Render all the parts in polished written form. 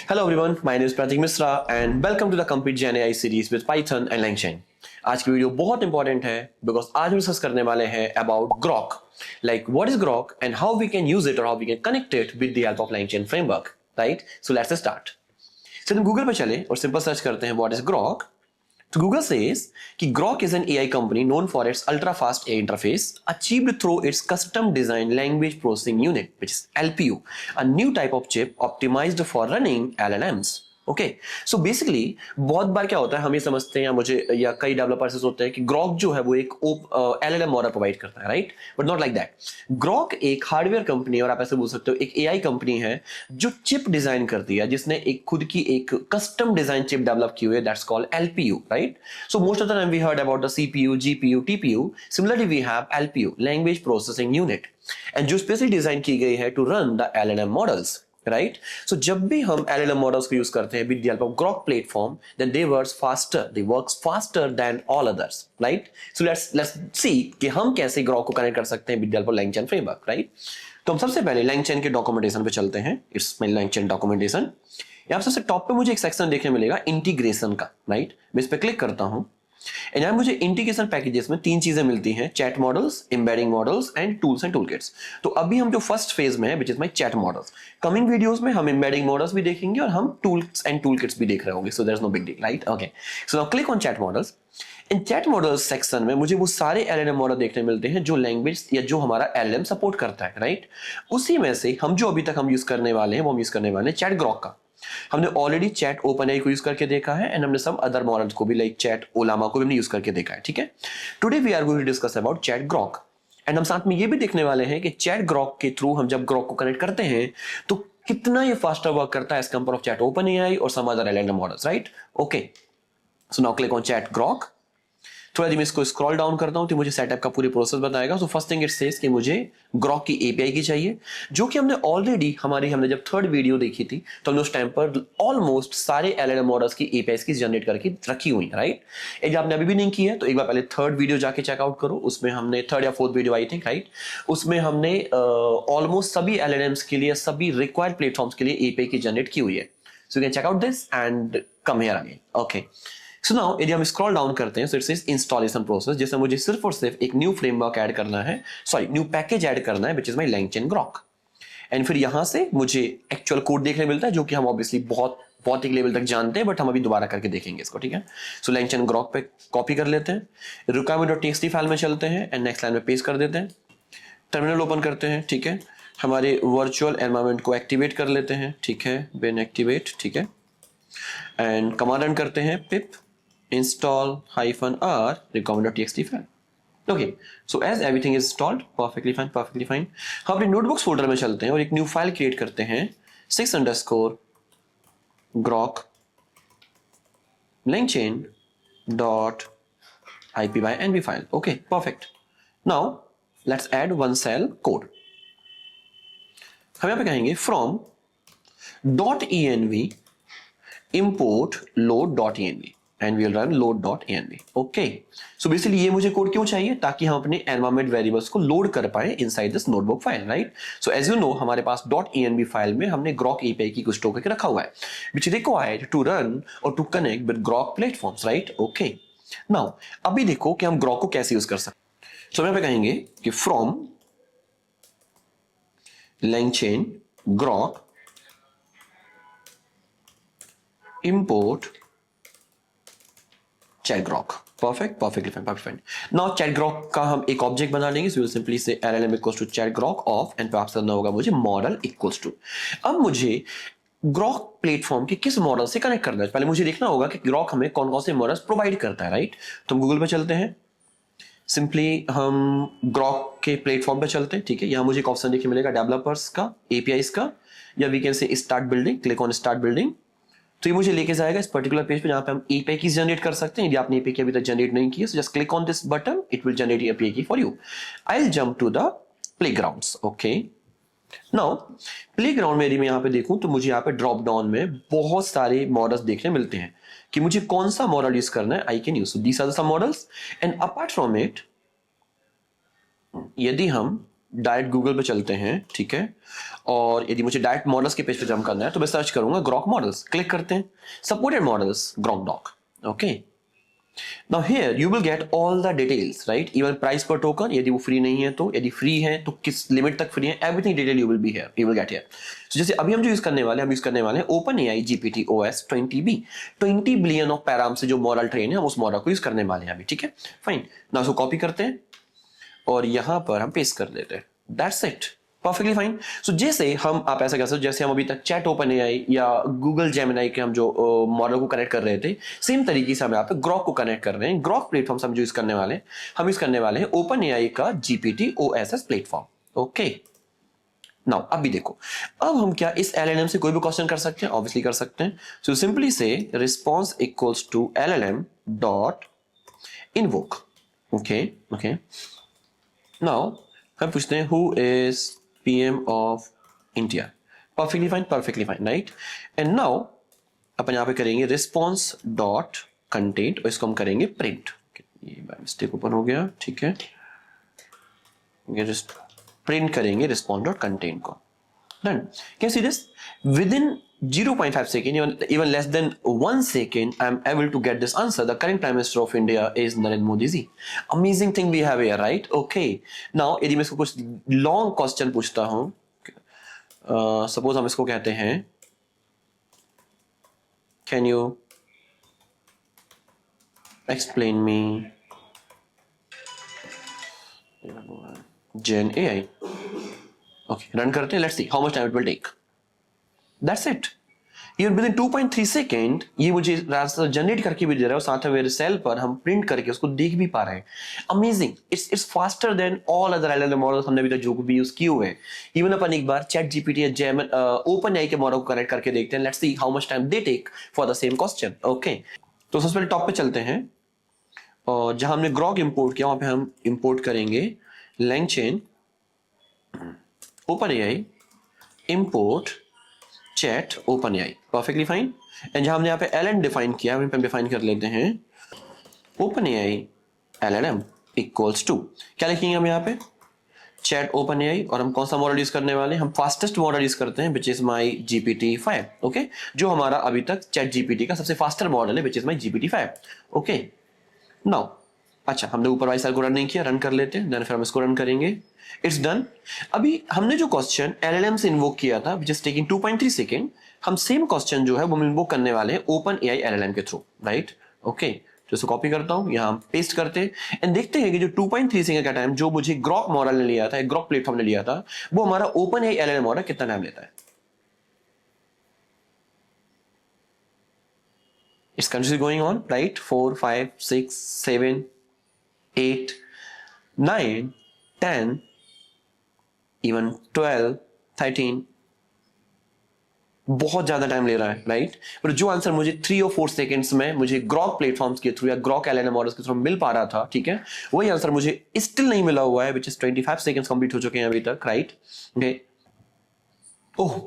Hello everyone, my name is Pratik Misra and welcome to the Complete Gen AI series with Python and LangChain. आज की video बहुत important है because आज हम discuss करने वाले हैं about Grok. Like what is Grok and how we can use it or how we can connect it with the help of LangChain framework, right? So let's start. So हम Google पर चले और simple search करते हैं what is Grok. So Google says कि Grok is an AI company known for its ultra-fast AI interface achieved through its custom-designed language processing unit, which is LPU, a new type of chip optimized for running LLMs. Okay so basically बहुत बार क्या होता है हम ये समझते हैं या कई डेवलपर्स होते हैं कि ग्रॉक जो है वो एक एलएलएम मॉडल प्रोवाइड करता है, right? But not like that. Grok एक हार्डवेयर कंपनी और आप ऐसे बोल सकते हो एक एआई कंपनी है जो चिप डिजाइन करती है, जिसने एक खुद की एक कस्टम डिजाइन चिप डेवलप की हुई है, that's called LPU, right? So most of the time we heard about the CPU, GPU, TPU. Similarly we have LPU, language processing unit, and जो स्पेशली डिजाइन की गई है to run the LLM models, right? So जब भी हम LLM models को use करते हैं with the help of Grok platform, then they works faster than all others, right? So let's see कि हम कैसे ग्रॉक को कनेक्ट कर सकते हैं with the help of LangChain framework, right? तो हम सबसे पहले LangChain के डॉक्यूमेंटेशन पे चलते हैं. It's my LangChain documentation. यहां सबसे टॉप पे मुझे एक सेक्शन देखने मिलेगा इंटीग्रेशन का, राइट? मैं इस पे क्लिक करता हूं एंड यहाँ मुझे इंटीग्रेशन पैकेजेस में तीन चीजें मिलती हैं: chat models, embedding models and tools and toolkits. तो अभी हम जो फर्स्ट फेज में है which is my chat models. Coming videos में हम एम्बेडिंग मॉडल्स भी देखेंगे और हम टूल्स एंड टूलकिट्स भी देख रहे होंगे. So there is no big deal, right? Okay, so now click on chat models. In chat models section में मुझे वो सारे एलएलएम मॉडल देखने मिलते हैं जो लैंग्वेज या जो हमारा एलएलएम सपोर्ट करता है, राइट? उसी में से हम जो अभी तक हम यूज करने वाले हैं वो हम यूज करने वाले हैं चैट ग्रॉक का. हमने ऑलरेडी चैट ओपनएआई को यूज करके देखा है एंड हमने सब अदर मॉडल्स को भी लाइक चैट ओलामा को भी हमने यूज करके देखा है, ठीक है? Today we are going to discuss about chat Grok and हम साथ में ये भी देखने वाले हैं कि चैट ग्रॉक के थ्रू हम जब ग्रॉक को कनेक्ट करते हैं तो कितना ये फास्टर वर्क करता है as compare of chat OpenAI और some other LLM models, right? Okay, so now click on chat Grok. थोड़ा मैं इसको स्क्रॉल डाउन करता हूं तो मुझे सेटअप का पूरी प्रोसेस बताएगा. So first thing it says कि मुझे ग्रॉक की एपीआई की चाहिए, जो कि हमने ऑलरेडी हमने जब थर्ड वीडियो देखी थी तो हमने उस टाइम पर ऑलमोस्ट सारे एलएलएम मॉडल्स की एपीआईज की जनरेट करके रखी हुई है, राइट? यदि आपने अभी भी नहीं की है तो एक बार पहले थर्ड वीडियो जाके चेकआउट करो. उसमें हमने थर्ड या fourth video I think, right? उसमें हमने ऑलमोस्ट सभी एलएलएम्स के लिए, सभी रिक्वायर्ड प्लेटफॉर्म्स के लिए एपीआई की जनरेट की हुई है. So you can check out this and come here again. Okay, so now यदि हम स्क्रॉल डाउन करते हैं, so it says installation process, जिसमें मुझे सिर्फ और सिर्फ एक न्यू फ्रेमवर्क ऐड करना है, न्यू पैकेज ऐड करना है, which is my LangChain Grok. And फिर यहां से मुझे एक्चुअल कोड देखने मिलता है जो कि हम ऑब्वियसली बहुत भौतिक लेवल तक जानते हैं, बट हम अभी दोबारा करके देखेंगे इसको, ठीक है? सो LangChain ग्रॉक पे कॉपी कर लेते हैं, requirement.txt फाइल में चलते हैं एंड नेक्स्ट लाइन में पेस्ट कर देते हैं. टर्मिनल ओपन करते हैं, ठीक है? हमारे वर्चुअल एनवायरनमेंट को एक्टिवेट कर लेते हैं, ठीक है? bin एक्टिवेट, ठीक है? एंड कमांड रन करते हैं pip install -r requirement.txt file. Okay, so as everything is installed, perfectly fine. हम अपने notebooks फोल्डर में चलते हैं और एक न्यू फाइल क्रिएट करते हैं 6_grok langchain.ipynb file. Okay, perfect. Now let's add one cell code. हम यहाँ पे कहेंगे from .env import load.env and we'll run load.env. Okay, so basically ये मुझे कोड क्यों चाहिए? ताकि हम अपने एनवायरमेंट वेरिएबल्स को लोड कर पाए inside this notebook file, right? So as you know हमारे पास .env फाइल में हमने ग्रॉक एपीआई की कुछ स्टोर करके रखा हुआ है which is required to run or to connect with Grok platforms, right? Okay, now अभी देखो कि हम ग्रॉक को कैसे यूज कर सकते हैं. सो यहाँ पे कहेंगे कि from LangChain Grok import chat grok. Perfectly fine. Now chat grok का हम एक ऑब्जेक्ट बना लेंगे. So we'll simply say LLM equals to chat grok of and perhaps करना होगा मुझे model equals to. अब मुझे ग्रॉक प्लेटफॉर्म के किस मॉडल से कनेक्ट करना है, पहले मुझे देखना होगा कि ग्रॉक हमें कौन कौन से मॉडल्स प्रोवाइड करता है, राइट? तो हम गूगल पे चलते हैं, सिंपली हम ग्रॉक के प्लेटफॉर्म पे चलते हैं, ठीक है? यहाँ मुझे एक ऑप्शन देखने मिलेगा डेवलपर्स का, एपीआईज का, या we can say start building. Click on start building. तो ये मुझे लेके जाएगा इस पर्टिकुलर पेज पे जहां पे हम एपीआई की जनरेट कर सकते हैं. यदि आपने एपीआई की अभी तक जनरेट नहीं की है, so just click on this button, it will generate API key for you. I will jump to the playgrounds. Okay, now playground में यदि मैं यहाँ पे देखूं तो मुझे यहाँ पे ड्रॉप डाउन में बहुत सारे मॉडल्स देखने मिलते हैं कि मुझे कौन सा मॉडल यूज करना है. I can use these are some models and apart from it यदि हम डायरेक्ट गूगल पे चलते हैं, ठीक है, और यदि मुझे डायरेक्ट मॉडल्स के पेज पे जंप करना है तो मैं सर्च करूंगा ग्रॉक मॉडल्स, क्लिक करते हैं, supported models Grok doc. Okay, now here you will get all the details, right, even price पर टोकन, यदि वो फ्री नहीं है तो, यदि फ्री है तो किस लिमिट तक फ्री है, everything detail you will be here, you will get here. So जैसे अभी हम जो यूज करने वाले हैं, हम यूज करने वाले हैं open AI GPT OS 20B, 20 billion of params से जो मॉडल ट्रेन है, हम उस मॉडल को यूज करने वाले हैं अभी, ठीक है, फाइन. नाउ उसको कॉपी करते हैं और यहां पर हम पेस्ट कर देते हैं. That's it, perfectly fine. So जैसे हम, आप ऐसा कर सकते हो जैसे हम अभी तक चैट ओपन एआई या गूगल जेमिनाई के हम जो मॉडल को कनेक्ट कर रहे थे, सेम तरीके से हम यहाँ पे ग्रॉक को कनेक्ट कर रहे हैं. ग्रॉक प्लेटफॉर्म हम जो यूज करने वाले हैं, हम यूज करने वाले हैं ओपन एआई का GPT OSS platform. Okay, now अभी देखो, अब हम क्या इस एलएलएम से कोई भी क्वेश्चन कर सकते हैं? ऑब्वियसली कर सकते हैं. सो सिंपली से response equals to LLM dot invoke. Okay okay, now हम पूछते हैं who is PM of India. Perfectly fine, right? And now अपन यहाँ पे करेंगे response dot content और इसको हम करेंगे print. ये बाय मिस्टेक ओपन हो गया, ठीक है, ये just print करेंगे response dot content को. Done. Can you see this? Within 0.5 second, even less than 1 second, I am able to get this answer. The current Prime Minister of India is Narendra Modi ji. Amazing thing we have here, right? Okay. Now, यदि मैं इसको कुछ long question पूछता हूँ, suppose हम इसको कहते हैं, can you explain me Gen AI? Okay, run करते हैं. Let's see how much time it will take. That's it. Even within 2.3 second ये मुझे आंसर जनरेट करके भी दे रहा है और साथ में मेरे सेल पर हम प्रिंट करके उसको देख भी पा रहे हैं. Amazing, it's faster than all other LLM models हमने अभी तक जो भी यूज किए हुए हैं. इवन अपन एक बार चैट जीपीटी या जेमिनी ओपन एआई के मॉडल को कनेक्ट करके देखते हैं. Let's see how much time they take for the same question. Okay, तो सबसे पहले टॉप पे चलते हैं और जहां हमने ग्रॉक इंपोर्ट किया वहां पे हम इंपोर्ट करेंगे LangChain open AI import chat open AI. Perfectly fine. And जहां हमने यहाँ पे एलएन डिफाइन किया, हम डिफाइन कर लेते हैं OpenAI LLM equals to, क्या लिखेंगे हम यहाँ पे, चैट ओपन एआई. और हम कौन सा मॉडल यूज करने वाले हैं? हम फास्टेस्ट मॉडल यूज करते हैं which is my GPT-5. Okay, जो हमारा अभी तक चैट जीपीटी का सबसे फास्टर मॉडल है which is my GPT-5. Okay, now अच्छा, हमने ऊपर वाली साइड को रन नहीं किया, रन कर लेते हैं, देन फिर हम इसको रन करेंगे. It's done. अभी हमने जो क्वेश्चन एलएलएम से इन्वोक किया था विच इज टेकिंग 2.3 सेकेंड, हम सेम क्वेश्चन जो है वो हम इन्वोक करने वाले हैं ओपन एआई एलएलएम के थ्रू, राइट. ओके, तो इसको कॉपी करता हूं, यहां पेस्ट करते हैं एंड देखते हैं कि जो 2.3 सेकेंड का टाइम जो मुझे ग्रॉक मॉडल ने लिया था, ग्रॉक प्लेटफॉर्म ने लिया था, वो हमारा ओपन एआई एलएलएम मॉडल कितना टाइम लेता है. It's continuously going on, right? 4, 5, 6, 7, 8, 9, 10, even 12, 13. बहुत ज्यादा टाइम ले रहा है, राइट. पर जो आंसर मुझे 3 और 4 सेकेंड्स में मुझे ग्रॉक प्लेटफॉर्म्स के थ्रू या ग्रॉक एलएलएम मॉडल्स के थ्रू मिल पा रहा था, ठीक है, वही आंसर मुझे स्टिल नहीं मिला हुआ है विच इज 25 सेकेंड्स कंप्लीट हो चुके हैं अभी तक, right. Okay, oh,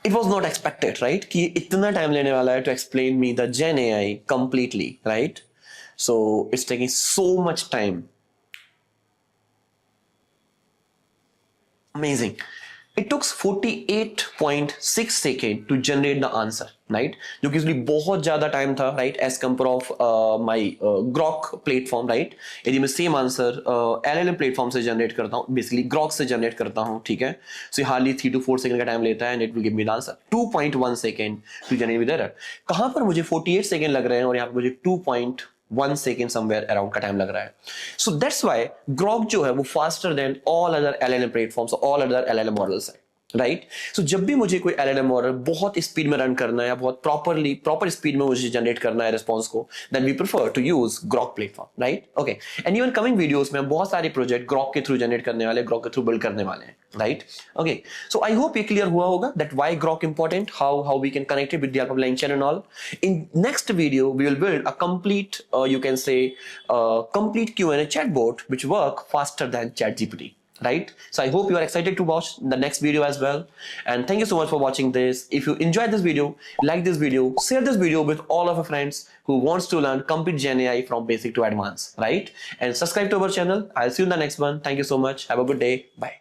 it was not expected, right, कि इतना टाइम लेने वाला है to explain me the gen AI completely, right. So it's taking so much time. Amazing. It took 48.6 second to generate the answer, right, जो कि इसलिए बहुत ज्यादा टाइम था, right, as compare of my Grok platform, right. यदि मैं same answer LLM platform से generate करता हूँ, बेसिकली ग्रॉक से जनरेट करता हूँ, ठीक है, सो हार्डली 3 to 4 सेकंड का टाइम लेता है and it will give me the answer 2.1 second to generate with error. कहां पर मुझे 48 सेकेंड लग रहे हैं और यहाँ पर मुझे 2.1 सेकेंड समवेयर अराउंड का टाइम लग रहा है. सो दैट्स व्हाई ग्रॉक जो है वो faster than all other LLM platforms, all other LLM models है, राइट. सो जब भी मुझे कोई एलएलएम मॉडल बहुत स्पीड में रन करना है या बहुत प्रॉपर स्पीड में मुझे जनरेट करना है रिस्पॉन्स को, then we prefer to use Grok platform, right. Okay, and even coming videos में हम बहुत सारे प्रोजेक्ट ग्रॉक के थ्रू जनरेट करने वाले, ग्रॉक के थ्रू बिल्ड करने वाले हैं, right. Okay, so I hope ये क्लियर हुआ होगा that why Grok important, how we can connect it with the help of LangChain and all. In next video we will build a complete you can say complete Q&A chatbot which work faster than ChatGPT. Right, so I hope you are excited to watch the next video as well, and thank you so much for watching this. If you enjoyed this video, like this video, share this video with all of your friends who wants to learn complete Gen AI from basic to advanced, right, and subscribe to our channel. I'll see you in the next one. Thank you so much. Have a good day. Bye.